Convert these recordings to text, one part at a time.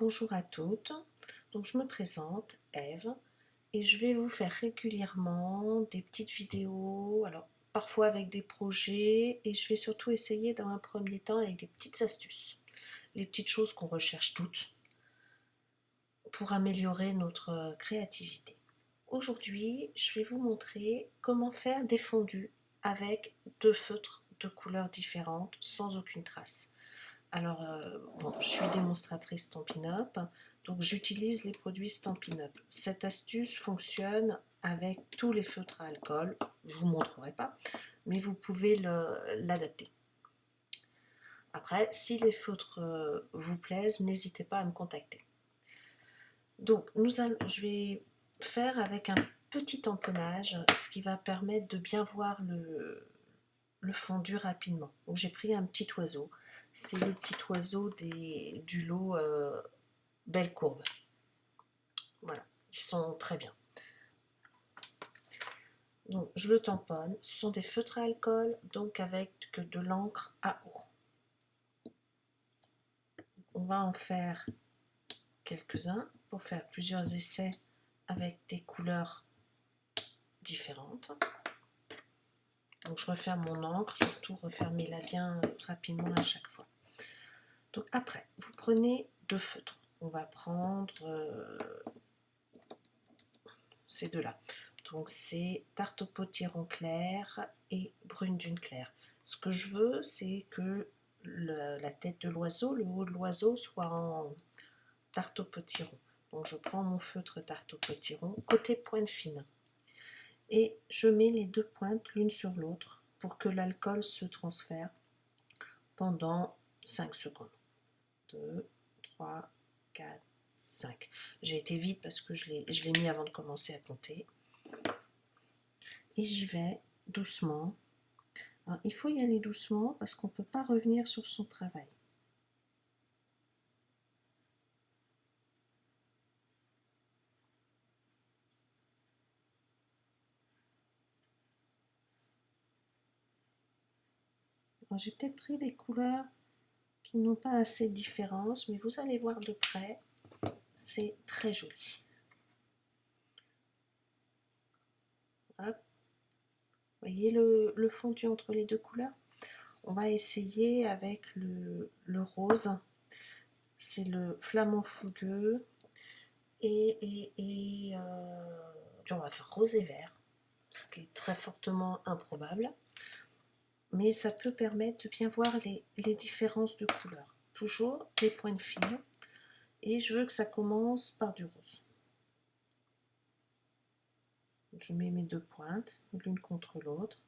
Bonjour à toutes, donc je me présente, Ève, et je vais vous faire régulièrement des petites vidéos, alors parfois avec des projets, et je vais surtout essayer dans un premier temps avec des petites astuces, les petites choses qu'on recherche toutes pour améliorer notre créativité. Aujourd'hui, je vais vous montrer comment faire des fondus avec deux feutres de couleurs différentes sans aucune trace. Alors, bon, je suis démonstratrice Stampin' Up, donc j'utilise les produits Stampin' Up. Cette astuce fonctionne avec tous les feutres à alcool, je ne vous montrerai pas, mais vous pouvez l'adapter. Après, si les feutres vous plaisent, n'hésitez pas à me contacter. Donc, je vais faire avec un petit tamponnage, ce qui va permettre de bien voir le fondu rapidement. Donc j'ai pris un petit oiseau, c'est le petit oiseau du lot Belle Courbe. Voilà, ils sont très bien. Donc je le tamponne, ce sont des feutres à alcool, donc avec de l'encre à eau. On va en faire quelques-uns pour faire plusieurs essais avec des couleurs différentes. Donc je referme mon encre, surtout refermez-la bien rapidement à chaque fois. Donc après, vous prenez deux feutres. On va prendre ces deux-là. Donc c'est tarte au potiron clair et brune dune claire. Ce que je veux, c'est que la tête de l'oiseau, le haut de l'oiseau soit en tarte au potiron. Donc je prends mon feutre tarte au potiron, côté pointe fine. Et je mets les deux pointes l'une sur l'autre pour que l'alcool se transfère pendant 5 secondes. 2, 3, 4, 5. J'ai été vite parce que je l'ai mis avant de commencer à compter. Et j'y vais doucement. Alors, il faut y aller doucement parce qu'on ne peut pas revenir sur son travail. J'ai peut-être pris des couleurs qui n'ont pas assez de différence, mais vous allez voir de près, c'est très joli. Hop. Voyez le fondu entre les deux couleurs? On va essayer avec le rose. C'est le flamant fougueux. On va faire rose et vert, ce qui est très fortement improbable. Mais ça peut permettre de bien voir les différences de couleurs. Toujours des pointes fines. Et je veux que ça commence par du rose. Je mets mes deux pointes, l'une contre l'autre.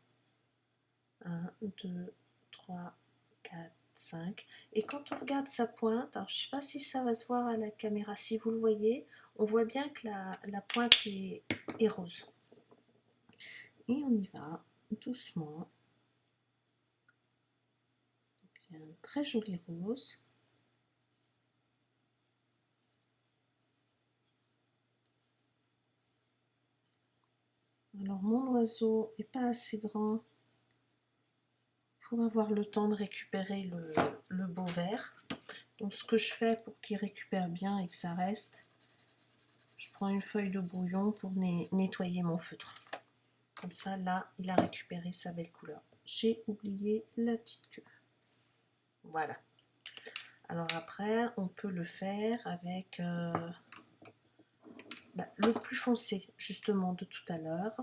1, 2, 3, 4, 5. Et quand on regarde sa pointe, alors je ne sais pas si ça va se voir à la caméra, si vous le voyez, on voit bien que la pointe est rose. Et on y va doucement. Il y a un très joli rose. Alors mon oiseau n'est pas assez grand pour avoir le temps de récupérer le beau vert. Donc ce que je fais pour qu'il récupère bien et que ça reste, je prends une feuille de brouillon pour nettoyer mon feutre. Comme ça, là, il a récupéré sa belle couleur. J'ai oublié la petite queue. Voilà. Alors après, on peut le faire avec le plus foncé, justement, de tout à l'heure.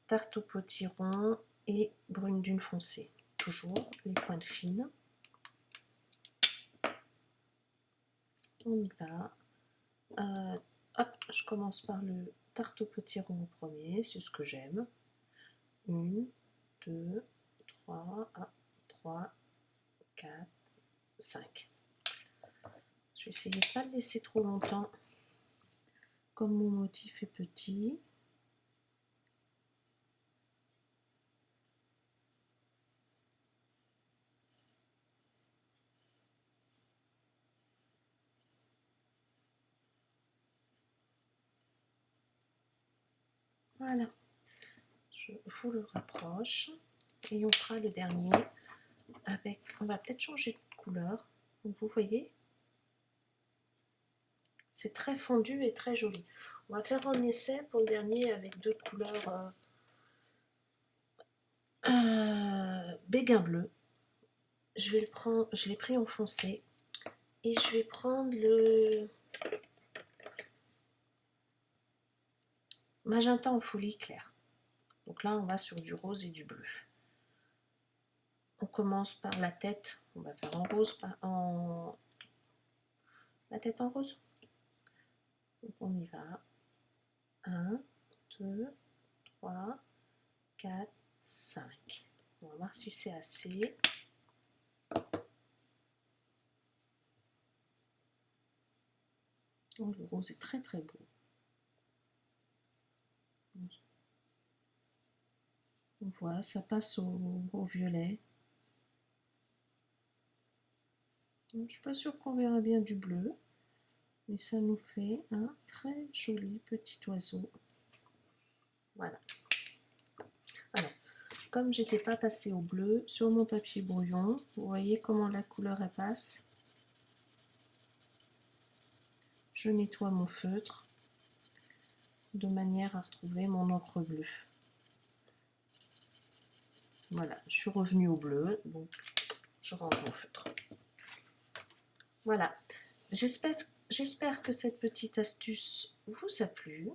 Tarte au potiron et brune dune foncée. Toujours les pointes fines. On y va. Hop, je commence par le tarte au potiron en premier, c'est ce que j'aime. 1, 2, 3, 3, 4, 5. Je vais essayer de ne pas le laisser trop longtemps, comme mon motif est petit. Voilà, je vous le rapproche et on fera le dernier avec, on va peut-être changer de couleur, vous voyez, C'est très fondu et très joli. On va faire un essai pour le dernier avec deux couleurs béguin bleu. Je l'ai pris en foncé et je vais prendre le magenta en folie claire. Donc là, on va sur du rose et du bleu. On commence par la tête. On va faire en rose, la tête en rose. Donc on y va. 1, 2, 3, 4, 5. On va voir si c'est assez. Oh, le rose est très très beau. On voit, ça passe au violet. Je ne suis pas sûre qu'on verra bien du bleu, mais ça nous fait un très joli petit oiseau. Voilà. Alors, comme j'étais pas passée au bleu, sur mon papier brouillon, vous voyez comment la couleur elle passe. Je nettoie mon feutre de manière à retrouver mon encre bleue. Voilà, je suis revenue au bleu, donc je range mon feutre. Voilà, j'espère que cette petite astuce vous a plu.